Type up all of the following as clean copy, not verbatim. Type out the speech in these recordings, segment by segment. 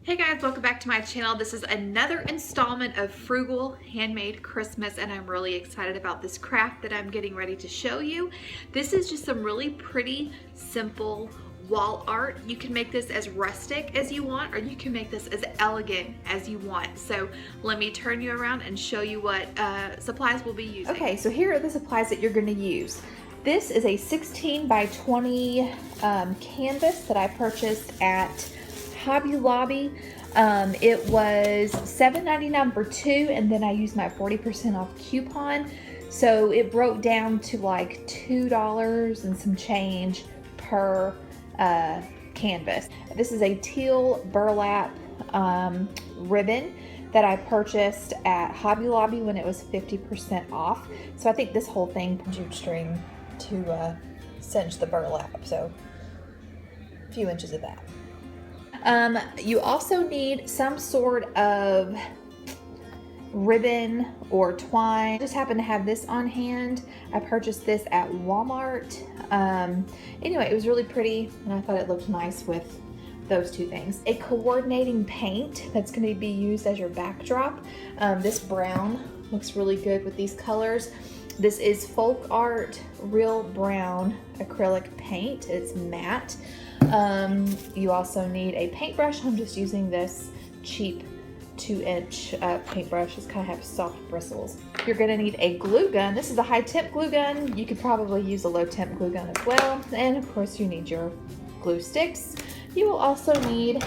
Hey guys, welcome back to my channel. This is another installment of Frugal Handmade Christmas, and I'm really excited about this craft that I'm getting ready to show you. This is just some really pretty, simple wall art. You can make this as rustic as you want, or you can make this as elegant as you want. So let me turn you around and show you what supplies we'll be using. Okay, so here are the supplies that you're going to use. This is a 16 by 20 canvas that I purchased at Hobby Lobby. It was $7.99 for two, and then I used my 40% off coupon, so it broke down to like $2 and some change per canvas. This is a teal burlap ribbon that I purchased at Hobby Lobby when it was 50% off. So I think this whole thing jute string to cinch the burlap, so a few inches of that. You also need some sort of ribbon or twine. I just happen to have this on hand. I purchased this at Walmart. Anyway, it was really pretty, and I thought it looked nice with those two things. A coordinating paint that's going to be used as your backdrop. This brown looks really good with these colors. This is Folk Art Real Brown acrylic paint. It's matte. You also need a paintbrush. I'm just using this cheap 2-inch paintbrush. It's kind of have soft bristles. You're going to need a glue gun. This is a high temp glue gun. You could probably use a low temp glue gun as well. And of course you need your glue sticks. You will also need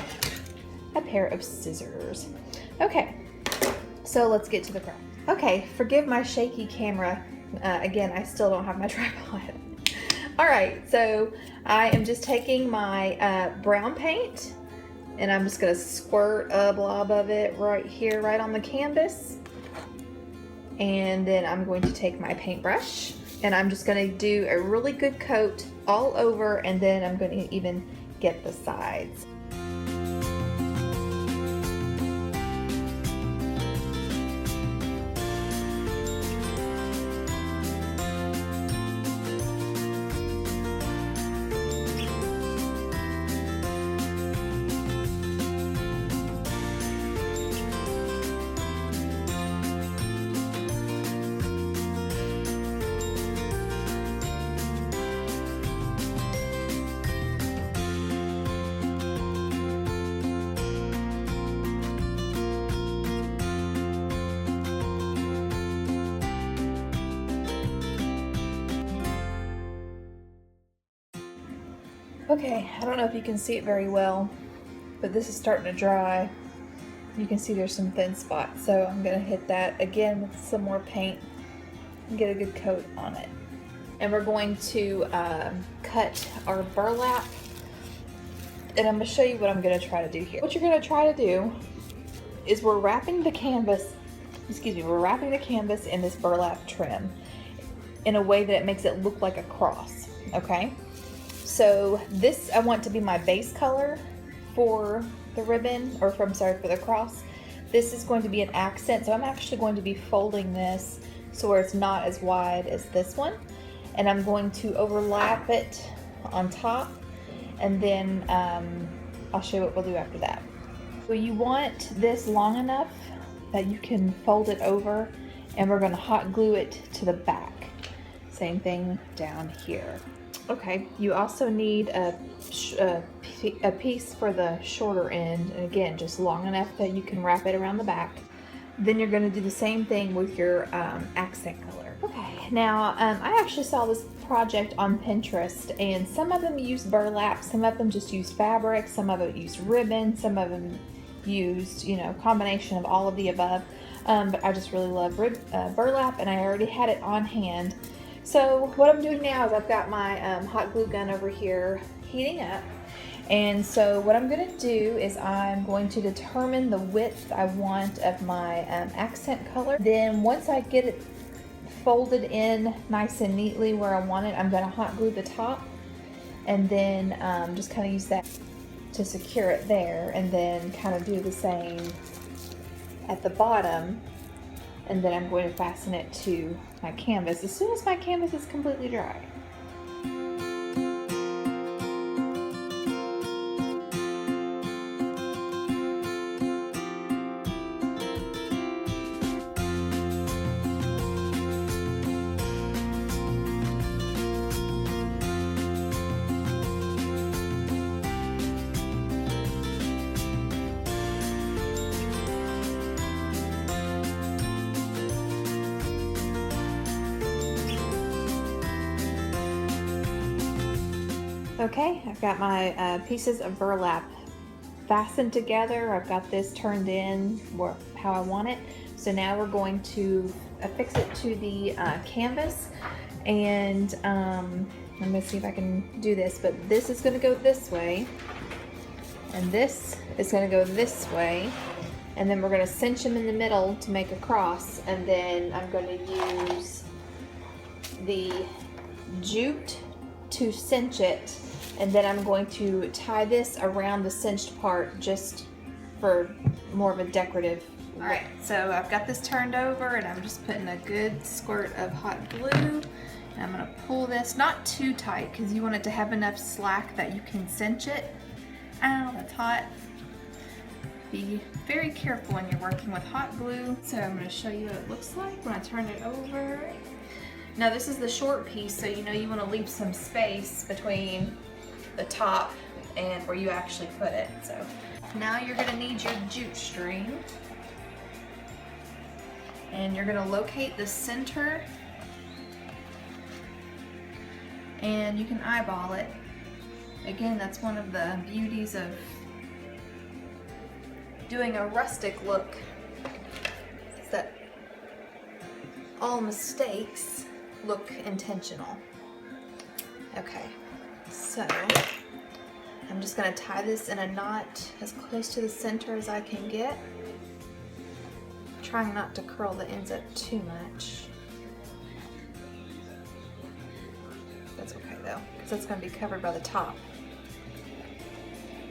a pair of scissors. Okay, so let's get to the craft. Okay, forgive my shaky camera. Again, I still don't have my tripod. All right, so I am just taking my brown paint, and I'm just gonna squirt a blob of it right here, right on the canvas. And then I'm going to take my paintbrush, and I'm just gonna do a really good coat all over, and then I'm gonna even get the sides. Okay, I don't know if you can see it very well, but this is starting to dry. You can see there's some thin spots, so I'm gonna hit that again with some more paint and get a good coat on it. And we're going to cut our burlap, and I'm gonna show you what I'm gonna try to do here. What you're gonna try to do is we're wrapping the canvas in this burlap trim in a way that it makes it look like a cross, okay? So this I want to be my base color for the ribbon, or for the cross. This is going to be an accent, so I'm actually going to be folding this so where it's not as wide as this one, and I'm going to overlap it on top, and then I'll show you what we'll do after that. So you want this long enough that you can fold it over, and we're going to hot glue it to the back. Same thing down here. Okay, you also need a piece for the shorter end, and again, just long enough that you can wrap it around the back. Then you're going to do the same thing with your accent color. Okay, now I actually saw this project on Pinterest, and some of them use burlap, some of them just use fabric, some of them use ribbon, some of them used, combination of all of the above. But I just really love burlap, and I already had it on hand. So what I'm doing now is I've got my hot glue gun over here heating up, and so what I'm going to do is I'm going to determine the width I want of my accent color. Then once I get it folded in nice and neatly where I want it, I'm going to hot glue the top, and then just kind of use that to secure it there, and then kind of do the same at the bottom. And then I'm going to fasten it to my canvas as soon as my canvas is completely dry. Okay, I've got my pieces of burlap fastened together. I've got this turned in how I want it. So now we're going to affix it to the canvas, and I'm gonna see if I can do this, but this is gonna go this way, and this is gonna go this way, and then we're gonna cinch them in the middle to make a cross, and then I'm gonna use the jute to cinch it, and then I'm going to tie this around the cinched part just for more of a decorative look. All right, so I've got this turned over, and I'm just putting a good squirt of hot glue, and I'm gonna pull this, not too tight, because you want it to have enough slack that you can cinch it. Ow, that's hot. Be very careful when you're working with hot glue. So I'm gonna show you what it looks like when I turn it over. Now this is the short piece, so you know you wanna leave some space between the top and where you actually put it. So now you're gonna need your jute string, and you're gonna locate the center, and you can eyeball it. Again, that's one of the beauties of doing a rustic look, is that all mistakes look intentional. Okay, so I'm just gonna tie this in a knot as close to the center as I can get, trying not to curl the ends up too much. That's okay though, because it's gonna be covered by the top.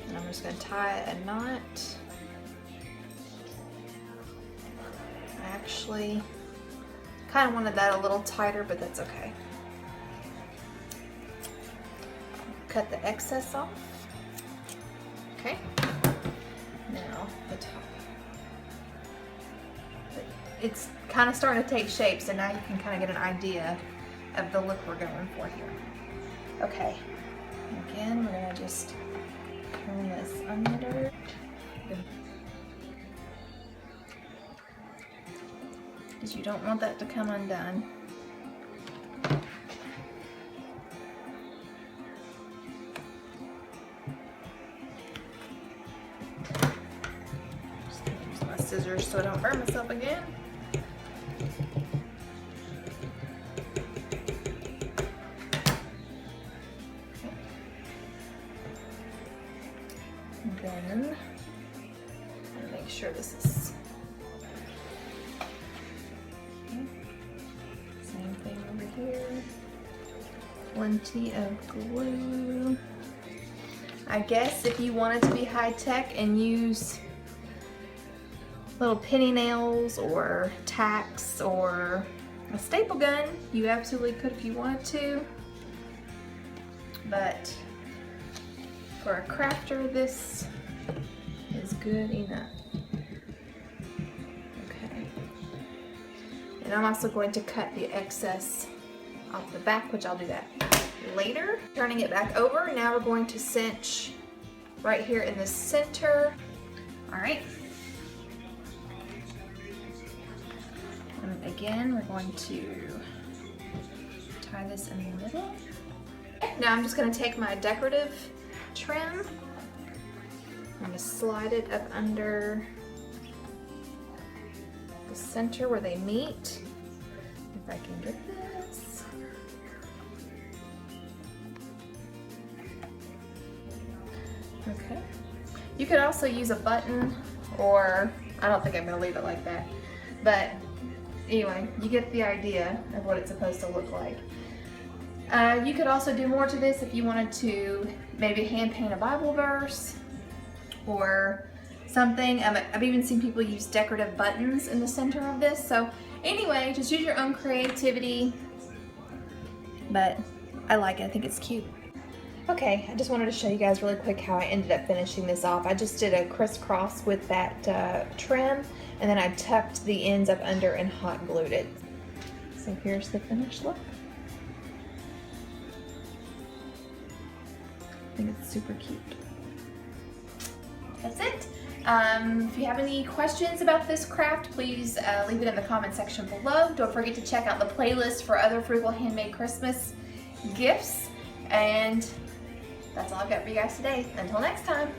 And I'm just gonna tie a knot. I actually kind of wanted that a little tighter, but that's okay. Cut the excess off. Okay. Now the top. It's kind of starting to take shape, so now you can kind of get an idea of the look we're going for here. Okay. Again, we're gonna just turn this under. Because you don't want that to come undone. Just gonna use my scissors so I don't burn myself again. And then I'm gonna make sure this is here. Plenty of glue. I guess if you wanted to be high tech and use little penny nails or tacks or a staple gun, you absolutely could if you wanted to. But for a crafter, this is good enough. Okay. And I'm also going to cut the excess off the back, which I'll do that later. Turning it back over, now we're going to cinch right here in the center. All right. And again, we're going to tie this in the middle. Now I'm just going to take my decorative trim. I'm going to slide it up under the center where they meet. If I can get this. Okay. You could also use a button, or I don't think I'm going to leave it like that. But anyway, you get the idea of what it's supposed to look like. You could also do more to this if you wanted to maybe hand paint a Bible verse or something. I've even seen people use decorative buttons in the center of this. So anyway, just use your own creativity, but I like it. I think it's cute. Okay, I just wanted to show you guys really quick how I ended up finishing this off. I just did a crisscross with that trim, and then I tucked the ends up under and hot glued it. So here's the finished look. I think it's super cute. That's it. If you have any questions about this craft, please leave it in the comment section below. Don't forget to check out the playlist for other Frugal Handmade Christmas gifts. And that's all I've got for you guys today. Until next time.